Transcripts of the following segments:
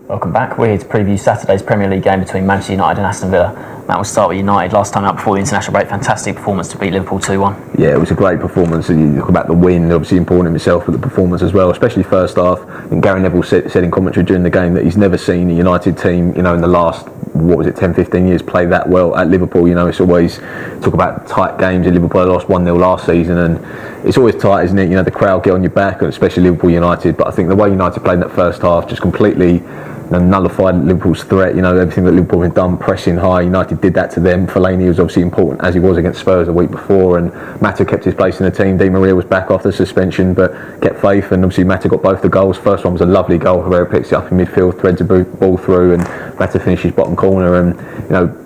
Welcome back. We're here to preview Saturday's Premier League game between Manchester United and Aston Villa. Matt, we'll start with United. Last time out before the international break, fantastic performance to beat Liverpool 2-1. Yeah, it was a great performance. You look about the win, obviously important in itself, but the performance as well, especially first half. And Gary Neville said in commentary during the game that he's never seen a United team, in the last, 10, 15 years play that well at Liverpool. It's always talk about tight games. At Liverpool, they lost 1-0 last season, and it's always tight, isn't it? The crowd get on your back, and especially Liverpool United. But I think the way United played in that first half just completely nullified Liverpool's threat. Everything that Liverpool had done, pressing high, United did that to them. Fellaini was obviously important, as he was against Spurs a week before, and Mata kept his place in the team. Di Maria was back after suspension, but kept faith, and obviously Mata got both the goals. First one was a lovely goal. Herrera picks it up in midfield, threads a ball through, and Mata finishes bottom corner. And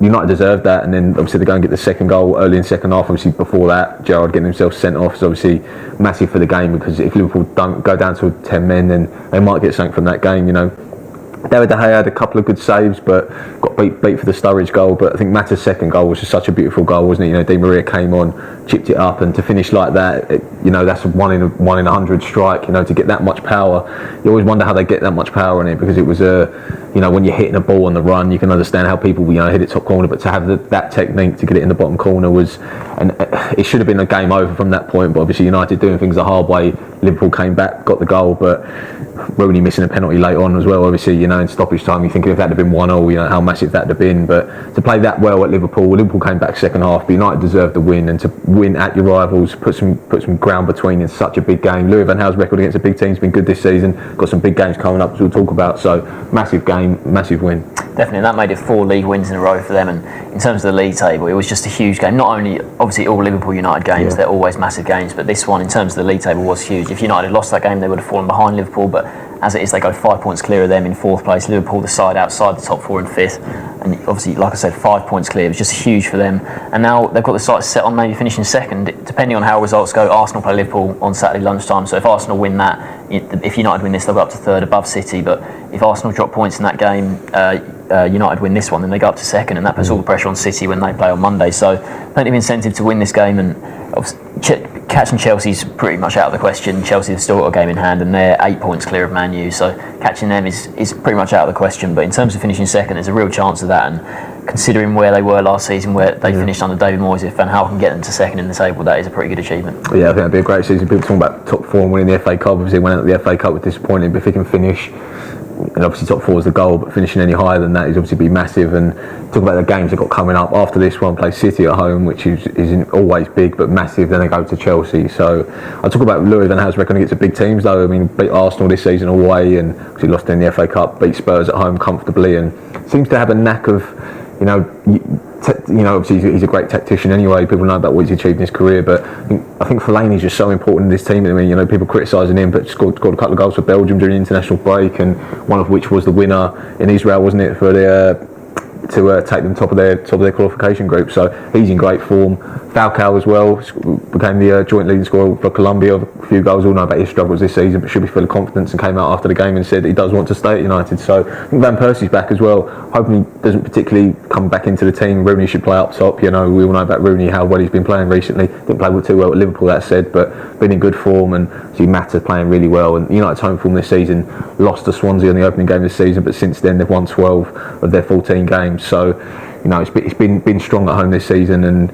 United deserved that. And then obviously they go and get the second goal early in the second half. Obviously before that, Gerrard getting himself sent off is obviously massive for the game, because if Liverpool don't go down to 10 men, then they might get something from that game. David De Gea had a couple of good saves, but got beat for the Sturridge goal. But I think Mata's second goal was just such a beautiful goal, wasn't it? Di Maria came on, chipped it up, and to finish like that, that's a one in 100 strike. To get that much power, you always wonder how they get that much power in it, because it was when you're hitting a ball on the run, you can understand how people hit it top corner, but to have that technique to get it in the bottom corner was, and it should have been a game over from that point. But obviously United doing things the hard way. Liverpool came back, got the goal, but Rooney missing a penalty late on as well. Obviously, in stoppage time, you're thinking if that had been 1-0, how massive that would have been. But to play that well at Liverpool came back second half, but United deserved the win, and to win at your rivals, put some ground between in such a big game. Louis van Gaal's record against a big team's been good this season. Got some big games coming up, as we'll talk about. So massive game, massive win. Definitely, that made it 4 league wins in a row for them. And in terms of the league table, it was just a huge game. Not only, obviously, all Liverpool United games, they're always massive games, but this one, in terms of the league table, was huge. If United had lost that game, they would have fallen behind Liverpool, but as it is, they go 5 points clear of them in 4th place. Liverpool, the side outside the top 4 in 5th. And obviously, like I said, 5 points clear. It was just huge for them. And now they've got the sights set on maybe finishing second. Depending on how results go, Arsenal play Liverpool on Saturday lunchtime. So if Arsenal win that, if United win this, they'll go up to 3rd above City. But if Arsenal drop points in that game, United win this one, then they go up to 2nd. And that puts all the pressure on City when they play on Monday. So plenty of incentive to win this game. And catching Chelsea's pretty much out of the question. Chelsea have still got a game in hand, and they're 8 points clear of Man U, so catching them is pretty much out of the question. But in terms of finishing second, there's a real chance of that, and considering where they were last season, where they finished under David Moyes, if Van Gaal can get them to second in the table, that is a pretty good achievement. Yeah, I think that'd be a great season. People talking about top 4 and winning the FA Cup. Obviously went out the FA Cup with disappointing, but if he can finish, and obviously top 4 is the goal, but finishing any higher than that is obviously be massive. And talk about the games they've got coming up after this one. Play City at home, which is always big but massive. Then they go to Chelsea. So I talk about Louis van Gaal's record against the big teams, though. I mean, beat Arsenal this season away, and obviously lost in the FA Cup. Beat Spurs at home comfortably, and seems to have a knack of, obviously he's a great tactician anyway. People know about what he's achieved in his career, but I think Fellaini is just so important in this team. I mean, people criticising him, but scored a couple of goals for Belgium during the international break, and one of which was the winner in Israel, wasn't it, for to take them top of their qualification group. So he's in great form. Falcao as well became the joint leading scorer for Colombia. A few goals. All know about his struggles this season, but should be full of confidence, and came out after the game and said he does want to stay at United. So I think Van Persie's back as well. Hoping he doesn't particularly come back into the team. Rooney should play up top. We all know about Rooney, how well he's been playing recently. Didn't play too well at Liverpool, that said, but been in good form, and see Mata playing really well. And United's home form this season, lost to Swansea in the opening game this season, but since then they've won 12 of their 14 games. So it's been strong at home this season, and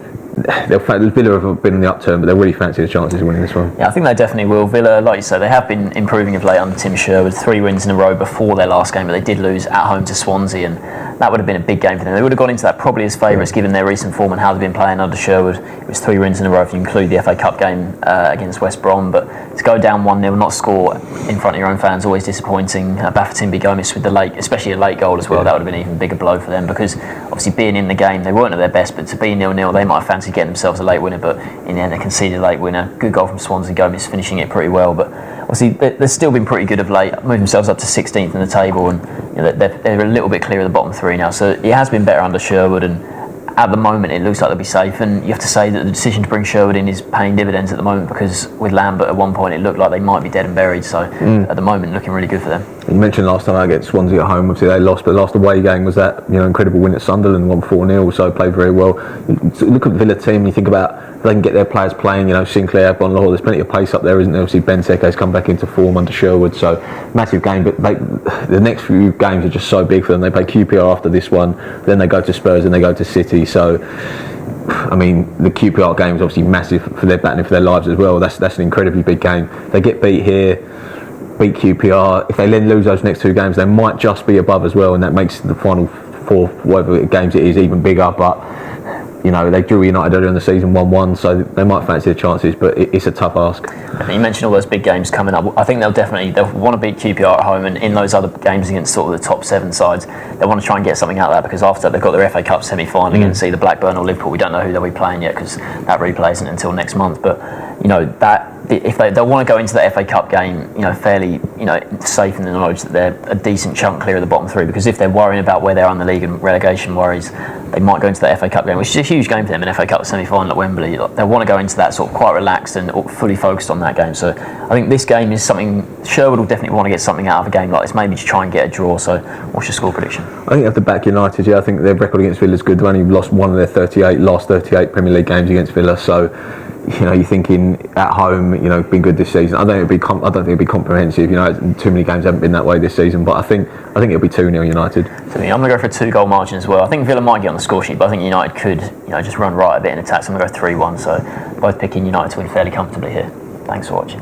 Villa have been in the upturn, but they really fancy the chances of winning this one. Yeah, I think they definitely will. Villa, like you said, they have been improving of late under Tim Sherwood. 3 wins in a row before their last game, but they did lose at home to Swansea, and that would have been a big game for them. They would have gone into that probably as favourites, given their recent form and how they've been playing under Sherwood. It was 3 wins in a row if you include the FA Cup game against West Brom, but to go down 1-0, not score in front of your own fans, always disappointing. Bafétimbi Gomis with the late, especially a late goal as well, that would have been an even bigger blow for them, because obviously being in the game, they weren't at their best, but to be 0-0, they might have fancied getting themselves a late winner, but in the end they conceded a late winner. Good goal from Swansea, Gomis finishing it pretty well, but obviously they've still been pretty good of late, moved themselves up to 16th in the table, and they're a little bit clear of the bottom 3 now, so it has been better under Sherwood, and at the moment it looks like they'll be safe. And you have to say that the decision to bring Sherwood in is paying dividends at the moment, because with Lambert at one point it looked like they might be dead and buried, so at the moment looking really good for them. You mentioned last time against Swansea at home, obviously they lost, but the last away game was that incredible win at Sunderland, won 4-0, so played very well. Look at the Villa team, you think about they can get their players playing, Sinclair, Bonlaw, there's plenty of pace up there, isn't there? Obviously Benteke's come back into form under Sherwood, so massive game. But the next few games are just so big for them. They play QPR after this one, then they go to Spurs and they go to City. So I mean, the QPR game is obviously massive for their battling for their lives as well. That's an incredibly big game. They get beat here, beat QPR. If they then lose those next two games, they might just be above as well, and that makes the final four, whatever games it is, even bigger. But they drew United earlier in the season 1-1, so they might fancy their chances, but it's a tough ask. You mentioned all those big games coming up. I think they'll want to beat QPR at home, and in those other games against sort of the top 7 sides, they want to try and get something out of that, because after that they've got their FA Cup semi-final against either Blackburn or Liverpool. We don't know who they'll be playing yet, because that replay isn't until next month. But if they'll want to go into the FA Cup game, fairly, safe in the knowledge that they're a decent chunk clear of the bottom 3. Because if they're worrying about where they are in the league and relegation worries, they might go into the FA Cup game, which is a huge game for them, an FA Cup semi-final at Wembley. They'll want to go into that sort of quite relaxed and fully focused on that game. So I think this game is something Sherwood will definitely want to get something out of a game like this, maybe to try and get a draw. So what's your score prediction? I think you have to back United. I think their record against Villa is good. They've only lost one of their last 38 Premier League games against Villa. So you're thinking at home, been good this season. I don't think it'll be comprehensive. Too many games haven't been that way this season. But I think it'll be 2-0 United. For me, I'm going to go for a 2-goal margin as well. I think Villa might get on the score sheet, but I think United could, just run right a bit in attack. So I'm going to go 3-1. So both picking United to win fairly comfortably here. Thanks for watching.